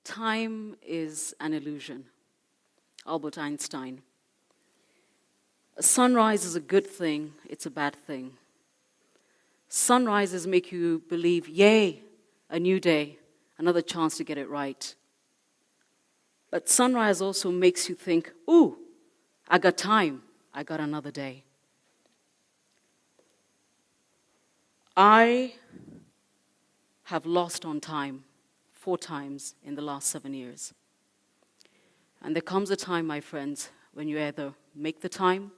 Time is an illusion. Albert Einstein. A sunrise is a good thing, it's a bad thing. Sunrises make you believe, yay, a new day, another chance to get it right. But sunrise also makes you think, ooh, I got time, I got another day. I have lost on time 4 times in the last 7 years. And there comes a time, my friends, when you either make the time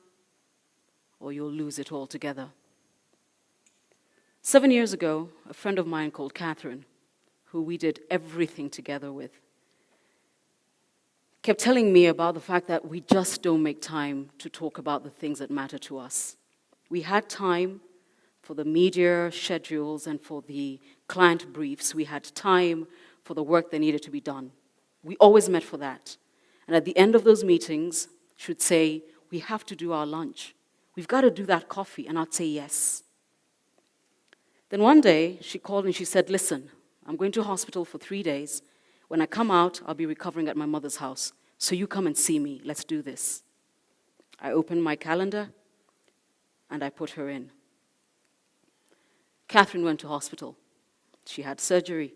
or you'll lose it altogether. 7 years ago, a friend of mine called Catherine, who we did everything together with, kept telling me about the fact that we just don't make time to talk about the things that matter to us. We had time for the media schedules and for the client briefs. We had time for the work that needed to be done. We always met for that. And at the end of those meetings, she would say, we have to do our lunch. We've got to do that coffee. And I'd say yes. Then one day, she called and she said, listen, I'm going to hospital for 3 days. When I come out, I'll be recovering at my mother's house. So you come and see me. Let's do this. I opened my calendar and I put her in. Catherine went to hospital. She had surgery.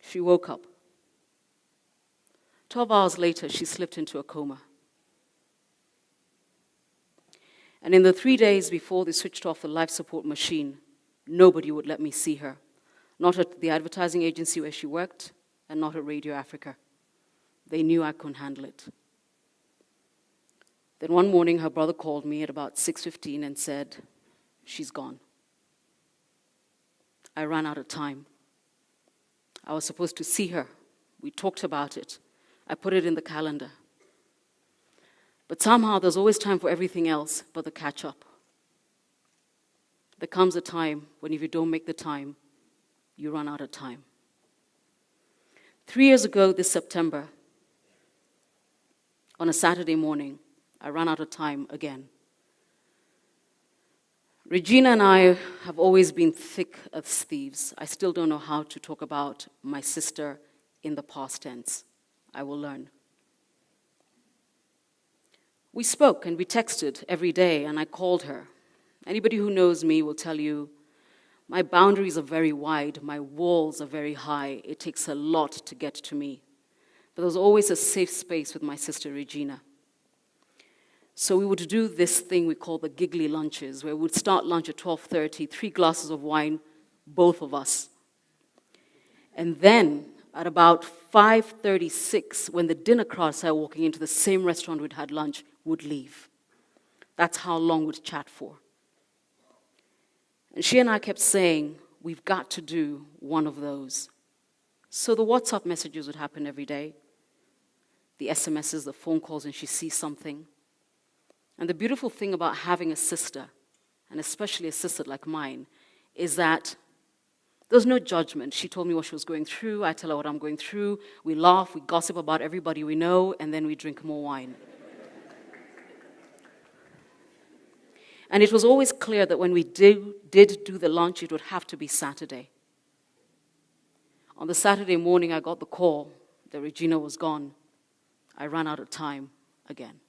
She woke up. 12 hours later, she slipped into a coma. And in the 3 days before they switched off the life support machine, nobody would let me see her. Not at the advertising agency where she worked, and not at Radio Africa. They knew I couldn't handle it. Then one morning, her brother called me at about 6:15 and said, she's gone. I ran out of time. I was supposed to see her. We talked about it. I put it in the calendar. But somehow there's always time for everything else but the catch-up. There comes a time when if you don't make the time, you run out of time. 3 years ago this September, on a Saturday morning, I ran out of time again. Regina and I have always been thick as thieves. I still don't know how to talk about my sister in the past tense. I will learn. We spoke and we texted every day, and I called her. Anybody who knows me will tell you my boundaries are very wide, my walls are very high. It takes a lot to get to me. But there's always a safe space with my sister Regina. So we would do this thing we call the giggly lunches, where we would start lunch at 12:30, 3 glasses of wine, both of us. And then at about 5:36, when the dinner crowd started walking into the same restaurant we'd had lunch, would leave. That's how long we'd chat for. And she and I kept saying, we've got to do one of those. So the WhatsApp messages would happen every day, the SMSs, the phone calls, and she sees something. And the beautiful thing about having a sister, and especially a sister like mine, is that there's no judgment. She told me what she was going through. I tell her what I'm going through. We laugh, we gossip about everybody we know, and then we drink more wine. And it was always clear that when we did do the lunch, it would have to be Saturday. On the Saturday morning, I got the call that Regina was gone. I ran out of time again.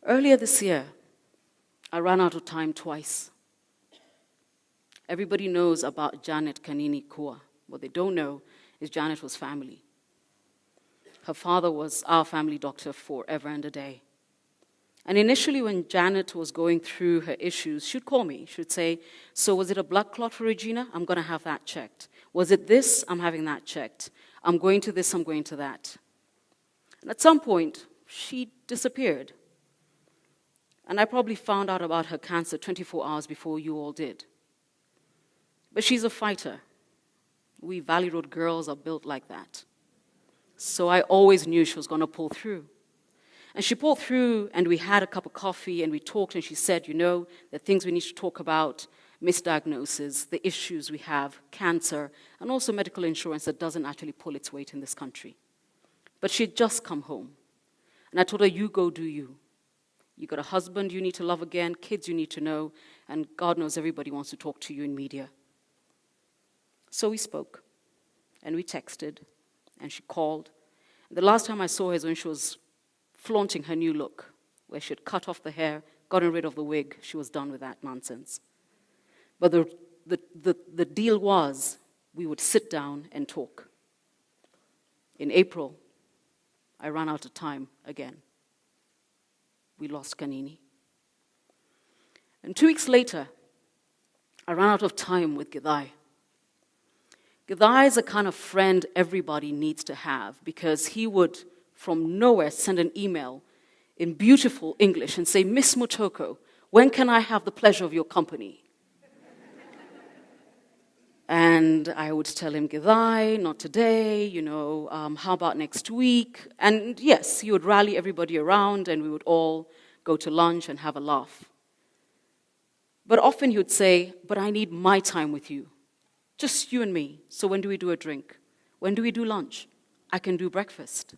Earlier this year, I ran out of time twice. Everybody knows about Janet Kanini Kua. What they don't know is Janet was family. Her father was our family doctor forever and a day. And initially when Janet was going through her issues, she'd call me. She'd say, so was it a blood clot for Regina? I'm going to have that checked. Was it this? I'm having that checked. I'm going to this, I'm going to that. And at some point, she disappeared. And I probably found out about her cancer 24 hours before you all did. But she's a fighter. We Valley Road girls are built like that. So I always knew she was going to pull through. And she pulled through, and we had a cup of coffee, and we talked, and she said, you know, the things we need to talk about, misdiagnosis, the issues we have, cancer, and also medical insurance that doesn't actually pull its weight in this country. But she'd just come home. And I told her, you go do you. You got a husband you need to love again, kids you need to know, and God knows everybody wants to talk to you in media. So we spoke. And we texted, and she called. The last time I saw her is when she was flaunting her new look, where she had cut off the hair, gotten rid of the wig. She was done with that nonsense. But the deal was we would sit down and talk. In April, I ran out of time again. We lost Kanini. And 2 weeks later, I ran out of time with Githai. Githai is a kind of friend everybody needs to have, because he would, from nowhere, send an email in beautiful English and say, "Miss Mutoko, when can I have the pleasure of your company?" And I would tell him, "Githai, not today, how about next week?" And yes, he would rally everybody around and we would all go to lunch and have a laugh. But often he would say, "But I need my time with you. Just you and me. So when do we do a drink? When do we do lunch? I can do breakfast."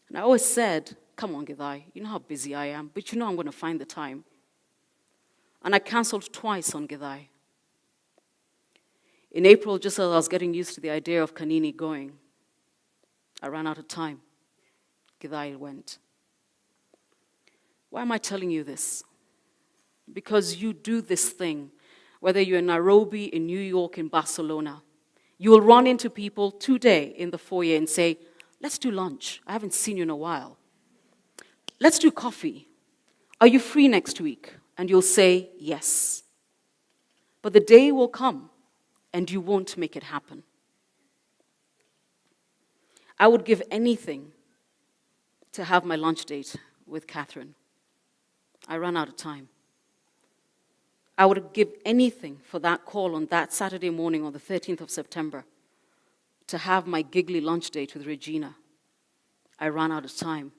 And I always said, "Come on, Githai, you know how busy I am, but you know I'm going to find the time." And I canceled twice on Githai. In April, just as I was getting used to the idea of Kanini going, I ran out of time. Githai went. Why am I telling you this? Because you do this thing, whether you're in Nairobi, in New York, in Barcelona. You will run into people today in the foyer and say, "Let's do lunch. I haven't seen you in a while. Let's do coffee. Are you free next week?" And you'll say, "Yes." But the day will come and you won't make it happen. I would give anything to have my lunch date with Catherine. I ran out of time. I would give anything for that call on that Saturday morning on the 13th of September to have my giggly lunch date with Regina. I ran out of time.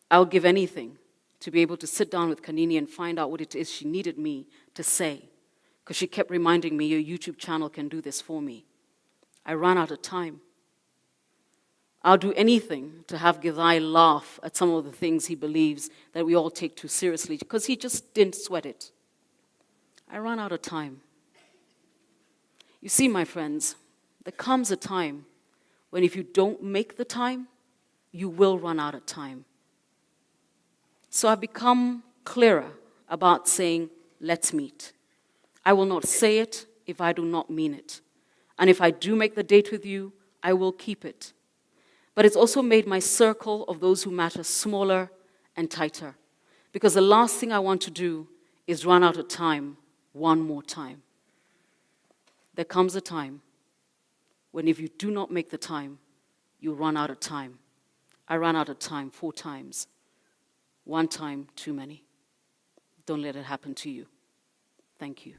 I would give anything to be able to sit down with Kanini and find out what it is she needed me to say, because she kept reminding me, "Your YouTube channel can do this for me." I ran out of time. I'll do anything to have Githai laugh at some of the things he believes that we all take too seriously, because he just didn't sweat it. I ran out of time. You see, my friends, there comes a time when if you don't make the time, you will run out of time. So I've become clearer about saying, "Let's meet." I will not say it if I do not mean it. And if I do make the date with you, I will keep it. But it's also made my circle of those who matter smaller and tighter, because the last thing I want to do is run out of time one more time. There comes a time when if you do not make the time, you run out of time. I ran out of time 4 times. 1 time too many. Don't let it happen to you. Thank you.